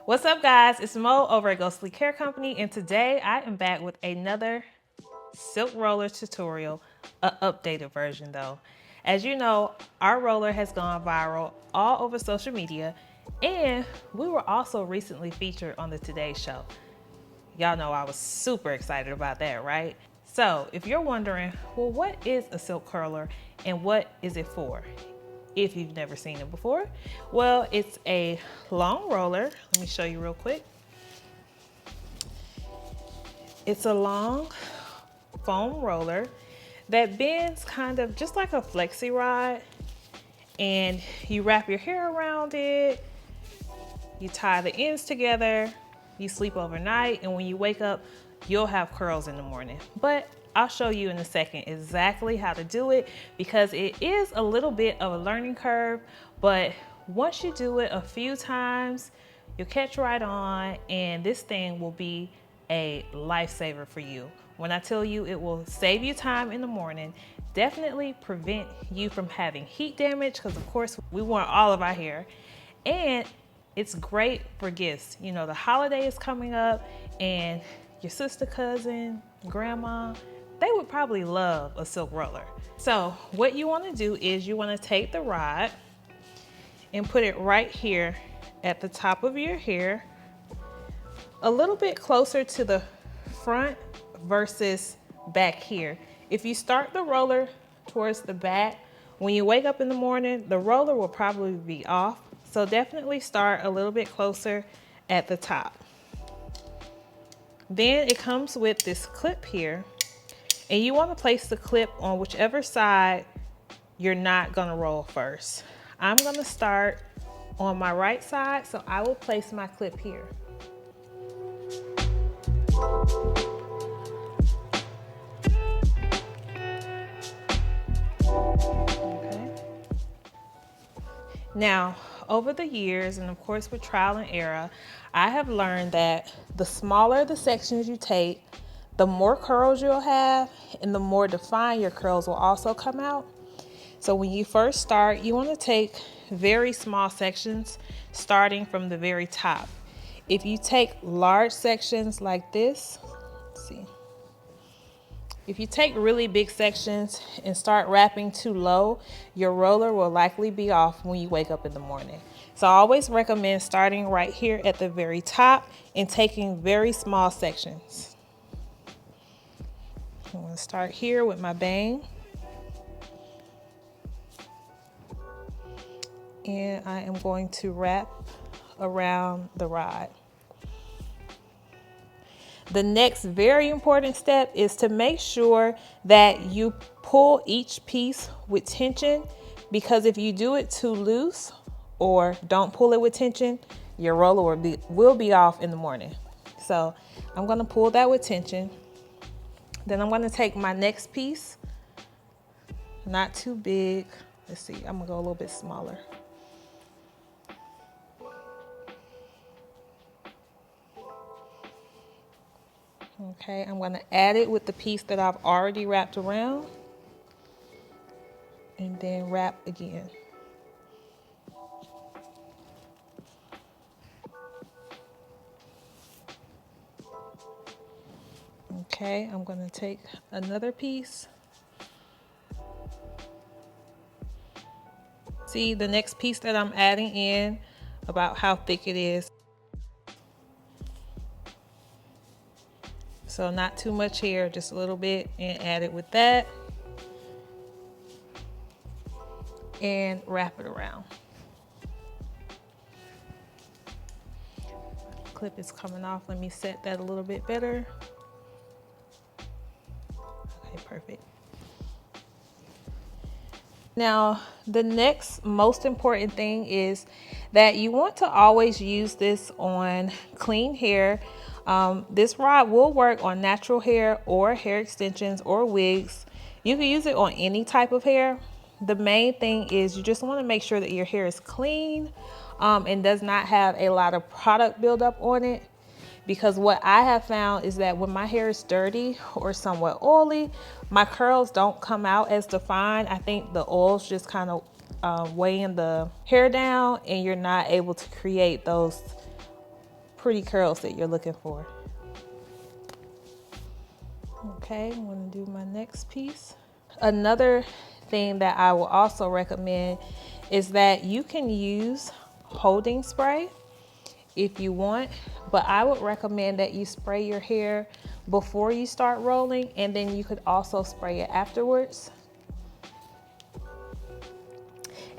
What's up, guys? It's Mo over at Ghostly Care Company, and today I am back with another silk roller tutorial, an updated version though. As you know, our roller has gone viral all over social media, and we were also recently featured on the Today Show. Y'all know I was super excited about that, right? So if you're wondering, well, what is a silk curler and what is it for? If you've never seen it before, well, it's a long roller. Let me show you real quick. It's a long foam roller that bends kind of just like a flexi rod, and you wrap your hair around it, you tie the ends together, you sleep overnight, and when you wake up, you'll have curls in the morning. But I'll show you in a second exactly how to do it because it is a little bit of a learning curve, but once you do it a few times, you'll catch right on, and this thing will be a lifesaver for you. When I tell you it will save you time in the morning, definitely prevent you from having heat damage, because of course we want all of our hair, and it's great for gifts. You know, the holiday is coming up, and your sister, cousin, grandma, they would probably love a silk roller. So what you want to do is you want to take the rod and put it right here at the top of your hair, a little bit closer to the front versus back here. If you start the roller towards the back, when you wake up in the morning, the roller will probably be off. So definitely start a little bit closer at the top. Then it comes with this clip here, and you want to place the clip on whichever side you're not going to roll first. I'm going to start on my right side, so I will place my clip here. Okay. Now, over the years, and of course with trial and error, I have learned that the smaller the sections you take, the more curls you'll have, and the more defined your curls will also come out. So when you first start, you want to take very small sections starting from the very top. If you take large sections like this, let's see. If you take really big sections and start wrapping too low, your roller will likely be off when you wake up in the morning. So I always recommend starting right here at the very top and taking very small sections. I'm going to start here with my bang. And I am going to wrap around the rod. The next very important step is to make sure that you pull each piece with tension, because if you do it too loose or don't pull it with tension, your roller will be off in the morning. So I'm going to pull that with tension. Then I'm going to take my next piece, not too big. Let's see, I'm going to go a little bit smaller. Okay, I'm going to add it with the piece that I've already wrapped around, and then wrap again. Okay, I'm going to take another piece. See the next piece that I'm adding in, about how thick it is. So not too much here, just a little bit, and add it with that. And wrap it around. Clip is coming off. Let me set that a little bit better. Okay, perfect. Now, the next most important thing is that you want to always use this on clean hair. This rod will work on natural hair or hair extensions or wigs. You can use it on any type of hair. The main thing is you just want to make sure that your hair is clean and does not have a lot of product buildup on it. Because what I have found is that when my hair is dirty or somewhat oily, my curls don't come out as defined. I think the oils just kind of weighing the hair down, and you're not able to create those pretty curls that you're looking for. Okay, I'm gonna do my next piece. Another thing that I will also recommend is that you can use holding spray if you want, but I would recommend that you spray your hair before you start rolling, and then you could also spray it afterwards.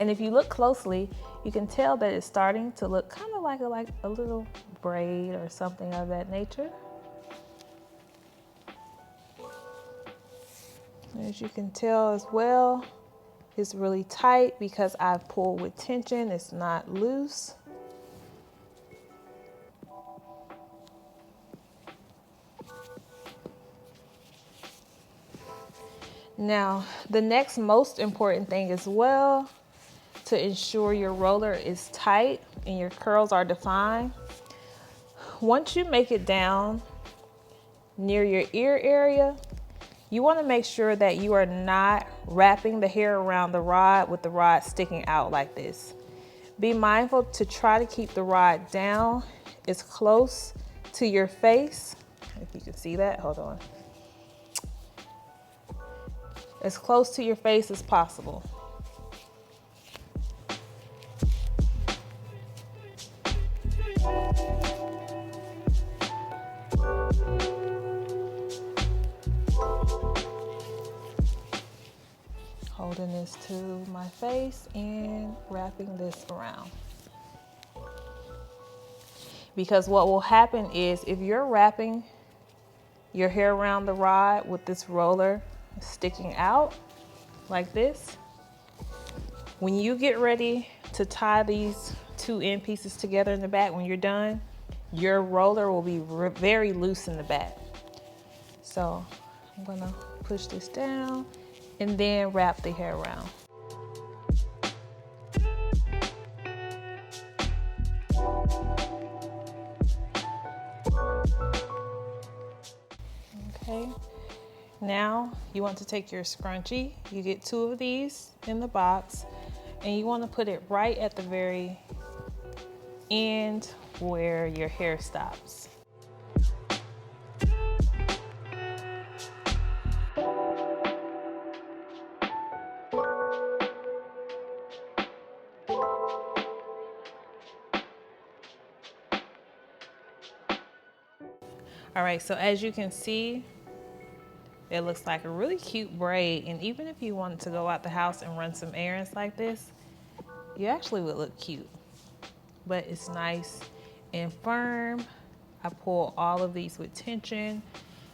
And if you look closely, you can tell that it's starting to look kind of like a little braid or something of that nature. As you can tell as well, it's really tight because I've pulled with tension. It's not loose. Now, the next most important thing as well, to ensure your roller is tight and your curls are defined, once you make it down near your ear area, you want to make sure that you are not wrapping the hair around the rod with the rod sticking out like this. Be mindful to try to keep the rod down as close to your face. If you can see that, hold on. As close to your face as possible. Holding this to my face and wrapping this around. Because what will happen is if you're wrapping your hair around the rod with this roller sticking out like this, when you get ready to tie these two end pieces together in the back, when you're done, your roller will be very loose in the back. So I'm gonna push this down and then wrap the hair around. Okay, now you want to take your scrunchie. You get 2 of these in the box, and you want to put it right at the very end where your hair stops. All right, so as you can see, it looks like a really cute braid, and even if you wanted to go out the house and run some errands like this, you actually would look cute. But it's nice and firm. I pull all of these with tension,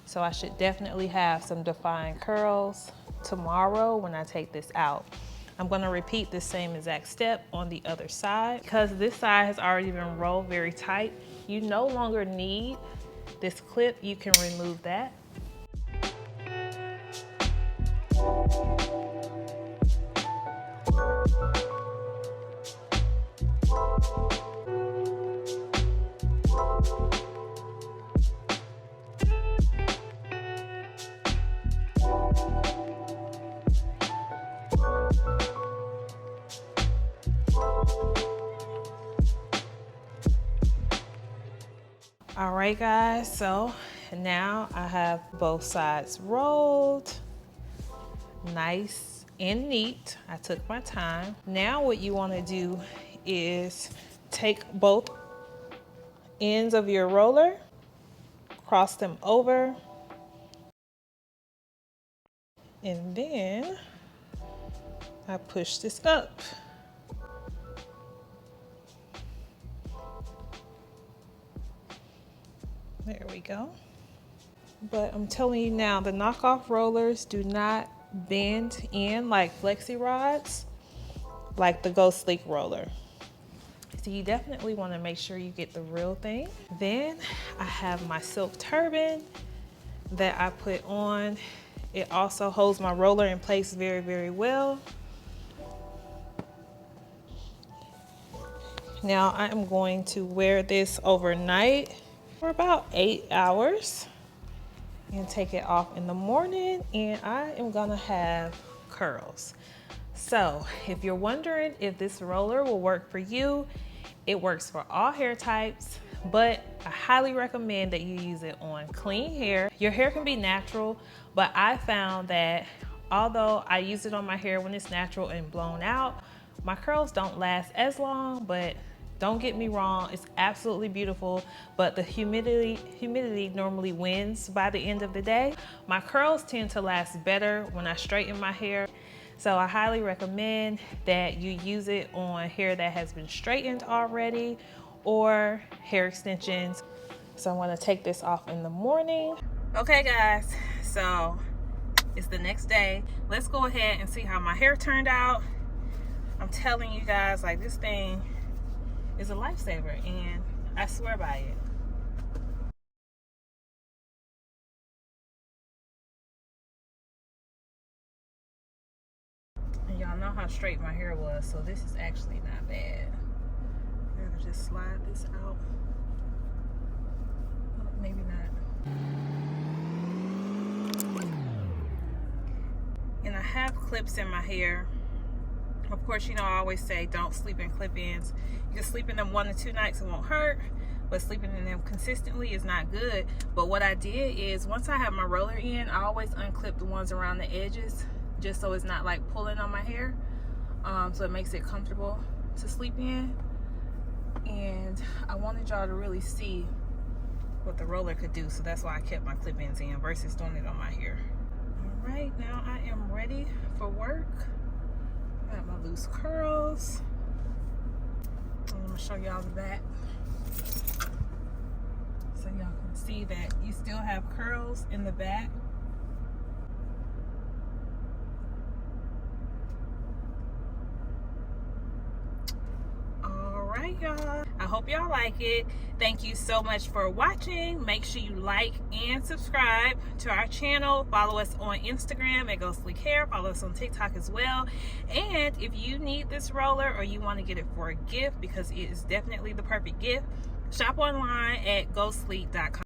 so I should definitely have some defined curls tomorrow when I take this out. I'm gonna repeat the same exact step on the other side. Because this side has already been rolled very tight, you no longer need this clip. You can remove that. All right, guys, so now I have both sides rolled, nice and neat. I took my time. Now what you want to do is take both ends of your roller, cross them over, and then I push this up. There we go. But I'm telling you now, the knockoff rollers do not bend in like flexi rods, like the Go Sleek roller. So you definitely want to make sure you get the real thing. Then I have my silk turban that I put on. It also holds my roller in place very, very well. Now I am going to wear this overnight for about 8 hours and take it off in the morning, and I am gonna have curls. So if you're wondering if this roller will work for you It works for all hair types, but I highly recommend that you use it on clean hair. Your hair can be natural, but I found that although I use it on my hair when it's natural and blown out, my curls don't last as long, but don't get me wrong, it's absolutely beautiful, but the humidity normally wins by the end of the day. My curls tend to last better when I straighten my hair. So I highly recommend that you use it on hair that has been straightened already or hair extensions. So I'm gonna take this off in the morning. Okay guys, so it's the next day. Let's go ahead and see how my hair turned out. I'm telling you guys, like, this thing is a lifesaver and I swear by it. Y'all know how straight my hair was, so this is actually not bad. I'm gonna just slide this out. Oh, maybe not. And I have clips in my hair. Of course, you know, I always say don't sleep in clip-ins. You can sleep in them 1 to 2 nights, it won't hurt, but sleeping in them consistently is not good. But what I did is, once I have my roller in, I always unclip the ones around the edges, just so it's not like pulling on my hair. So it makes it comfortable to sleep in. And I wanted y'all to really see what the roller could do, so that's why I kept my clip-ins in versus doing it on my hair. All right, now I am ready for work. Got my loose curls. I'm gonna show y'all the back, so y'all can see that you still have curls in the back. Alright y'all, I hope y'all like it. Thank you so much for watching. Make sure you like and subscribe to our channel. Follow us on Instagram at Go Sleek Hair. Follow us on TikTok as well. And if you need this roller or you want to get it for a gift, because it is definitely the perfect gift, shop online at gosleek.com.